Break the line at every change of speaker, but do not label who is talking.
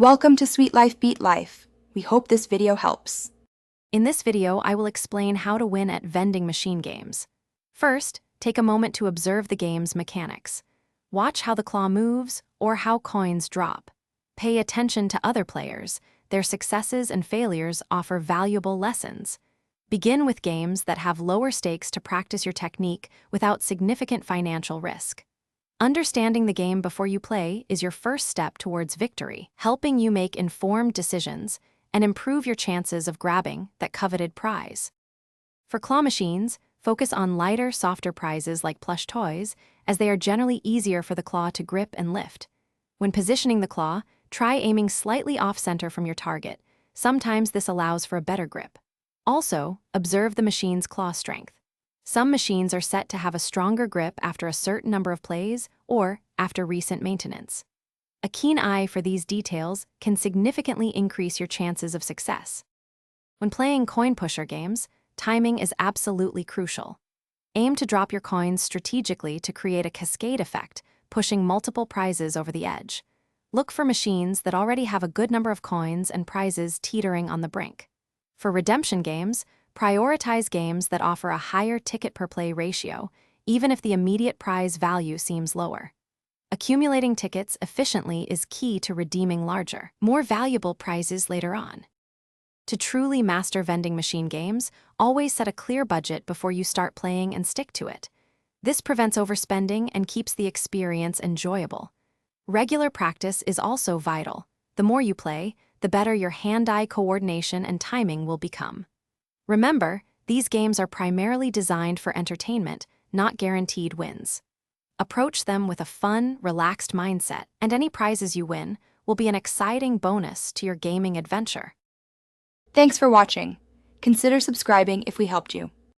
Welcome to Sweet Life Beat Life. We hope this video helps.
In this video, I will explain how to win at vending machine games. First, take a moment to observe the game's mechanics. Watch how the claw moves or how coins drop. Pay attention to other players. Their successes and failures offer valuable lessons. Begin with games that have lower stakes to practice your technique without significant financial risk. Understanding the game before you play is your first step towards victory, helping you make informed decisions and improve your chances of grabbing that coveted prize. For claw machines, focus on lighter, softer prizes like plush toys, as they are generally easier for the claw to grip and lift. When positioning the claw, try aiming slightly off-center from your target. Sometimes this allows for a better grip. Also, observe the machine's claw strength. Some machines are set to have a stronger grip after a certain number of plays or after recent maintenance. A keen eye for these details can significantly increase your chances of success. When playing coin pusher games, timing is absolutely crucial. Aim to drop your coins strategically to create a cascade effect, pushing multiple prizes over the edge. Look for machines that already have a good number of coins and prizes teetering on the brink. For redemption games, prioritize games that offer a higher ticket-per-play ratio, even if the immediate prize value seems lower. Accumulating tickets efficiently is key to redeeming larger, more valuable prizes later on. To truly master vending machine games, always set a clear budget before you start playing and stick to it. This prevents overspending and keeps the experience enjoyable. Regular practice is also vital. The more you play, the better your hand-eye coordination and timing will become. Remember, these games are primarily designed for entertainment, not guaranteed wins. Approach them with a fun, relaxed mindset, and any prizes you win will be an exciting bonus to your gaming adventure.
Thanks for watching. Consider subscribing if we helped you.